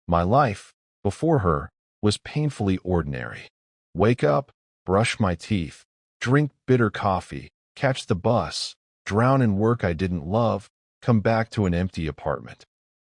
My life, before her, was painfully ordinary. Wake up, brush my teeth, drink bitter coffee, catch the bus, drown in work I didn't love, come back to an empty apartment.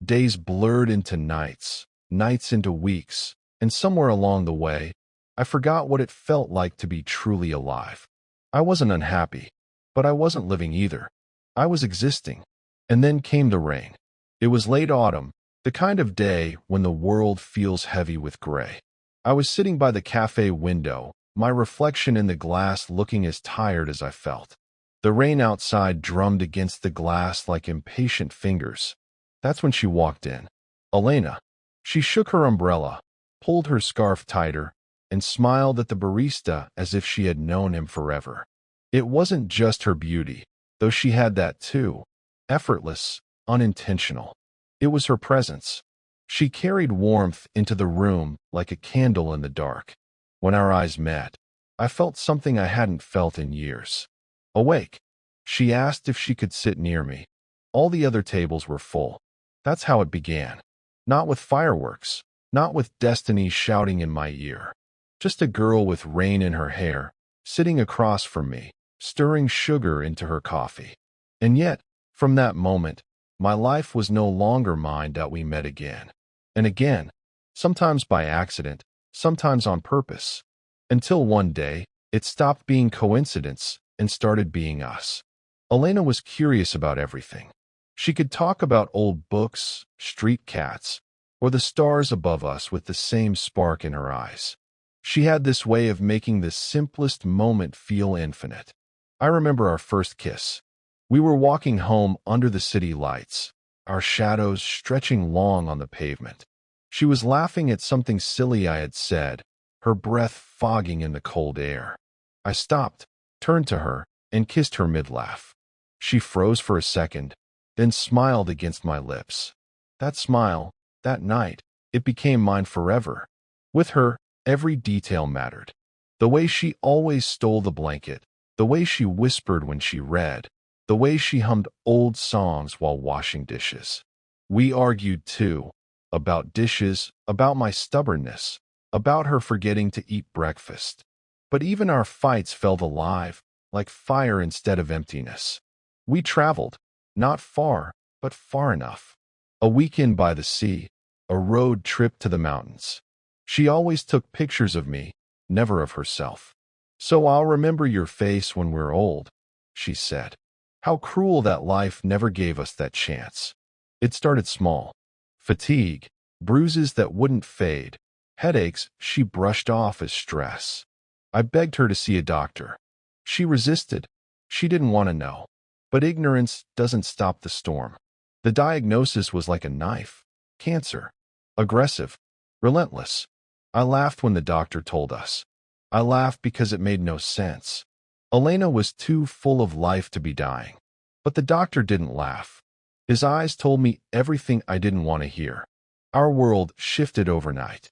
Days blurred into nights, nights into weeks, and somewhere along the way, I forgot what it felt like to be truly alive. I wasn't unhappy, but I wasn't living either. I was existing. And then came the rain. It was late autumn, the kind of day when the world feels heavy with gray. I was sitting by the cafe window, my reflection in the glass looking as tired as I felt. The rain outside drummed against the glass like impatient fingers. That's when she walked in. Elena. She shook her umbrella, pulled her scarf tighter, and smiled at the barista as if she had known him forever. It wasn't just her beauty, though she had that too. Effortless, unintentional. It was her presence. She carried warmth into the room like a candle in the dark. When our eyes met, I felt something I hadn't felt in years. Awake. She asked if she could sit near me. All the other tables were full. That's how it began. Not with fireworks, not with destiny shouting in my ear. Just a girl with rain in her hair, sitting across from me, stirring sugar into her coffee. And yet, from that moment, my life was no longer mine that we met again. And again, sometimes by accident, sometimes on purpose. Until one day, it stopped being coincidence and started being us. Elena was curious about everything. She could talk about old books, street cats, or the stars above us with the same spark in her eyes. She had this way of making the simplest moment feel infinite. I remember our first kiss. We were walking home under the city lights, our shadows stretching long on the pavement. She was laughing at something silly I had said, her breath fogging in the cold air. I stopped, turned to her, and kissed her mid-laugh. She froze for a second, then smiled against my lips. That smile, that night, it became mine forever. With her, every detail mattered. The way she always stole the blanket, the way she whispered when she read, the way she hummed old songs while washing dishes. We argued, too, about dishes, about my stubbornness, about her forgetting to eat breakfast. But even our fights felt alive, like fire instead of emptiness. We traveled, not far, but far enough. A weekend by the sea, a road trip to the mountains. She always took pictures of me, never of herself. "So I'll remember your face when we're old," she said. How cruel that life never gave us that chance. It started small. Fatigue, bruises that wouldn't fade, headaches she brushed off as stress. I begged her to see a doctor. She resisted. She didn't want to know. But ignorance doesn't stop the storm. The diagnosis was like a knife. Cancer. Aggressive. Relentless. I laughed when the doctor told us. I laughed because it made no sense. Elena was too full of life to be dying. But the doctor didn't laugh. His eyes told me everything I didn't want to hear. Our world shifted overnight.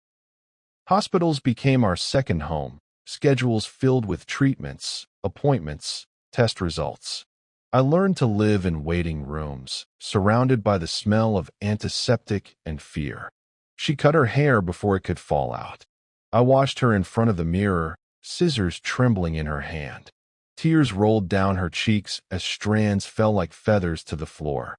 Hospitals became our second home, schedules filled with treatments, appointments, test results. I learned to live in waiting rooms, surrounded by the smell of antiseptic and fear. She cut her hair before it could fall out. I watched her in front of the mirror, scissors trembling in her hand. Tears rolled down her cheeks as strands fell like feathers to the floor.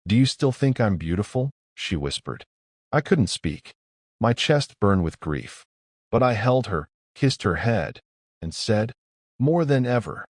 "Do you still think I'm beautiful?" she whispered. I couldn't speak. My chest burned with grief. But I held her, kissed her head, and said, "More than ever."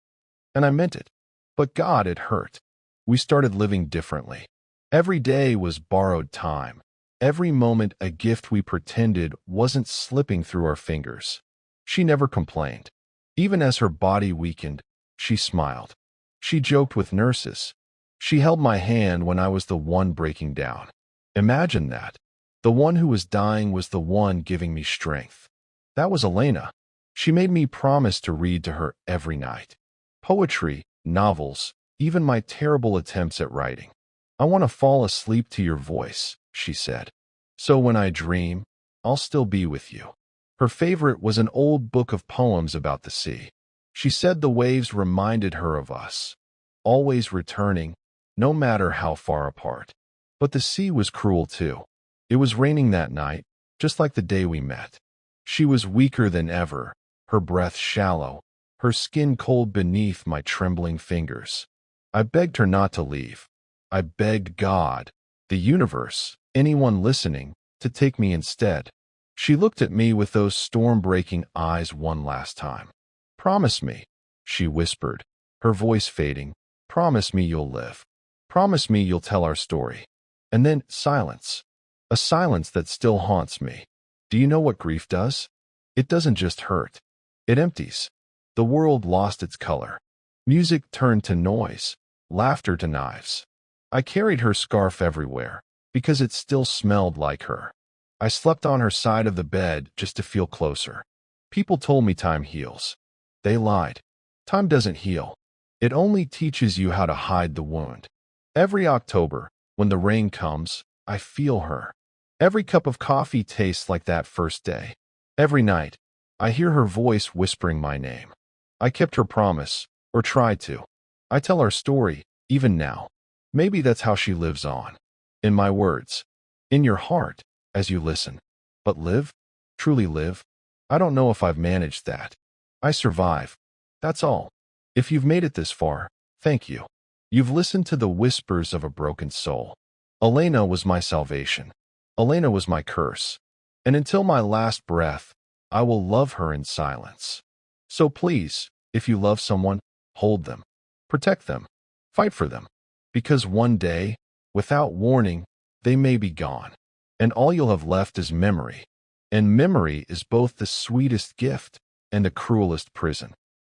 And I meant it. But God, it hurt. We started living differently. Every day was borrowed time. Every moment a gift we pretended wasn't slipping through our fingers. She never complained. Even as her body weakened, she smiled. She joked with nurses. She held my hand when I was the one breaking down. Imagine that. The one who was dying was the one giving me strength. That was Elena. She made me promise to read to her every night. Poetry, novels, even my terrible attempts at writing. "I want to fall asleep to your voice," she said. "So when I dream, I'll still be with you." Her favorite was an old book of poems about the sea. She said the waves reminded her of us, always returning, no matter how far apart. But the sea was cruel too. It was raining that night, just like the day we met. She was weaker than ever, her breath shallow, her skin cold beneath my trembling fingers. I begged her not to leave. I begged God, the universe, anyone listening, to take me instead. She looked at me with those storm-breaking eyes one last time. "Promise me," she whispered, her voice fading. "Promise me you'll live. Promise me you'll tell our story." And then silence. A silence that still haunts me. Do you know what grief does? It doesn't just hurt. It empties. The world lost its color. Music turned to noise, laughter to knives. I carried her scarf everywhere, because it still smelled like her. I slept on her side of the bed just to feel closer. People told me time heals. They lied. Time doesn't heal. It only teaches you how to hide the wound. Every October, when the rain comes, I feel her. Every cup of coffee tastes like that first day. Every night, I hear her voice whispering my name. I kept her promise, or tried to. I tell our story, even now. Maybe that's how she lives on. In my words. In your heart, as you listen. But live? Truly live? I don't know if I've managed that. I survive. That's all. If you've made it this far, thank you. You've listened to the whispers of a broken soul. Elena was my salvation. Elena was my curse. And until my last breath, I will love her in silence. So please, if you love someone, hold them. Protect them. Fight for them. Because one day, without warning, they may be gone. And all you'll have left is memory. And memory is both the sweetest gift and the cruelest prison.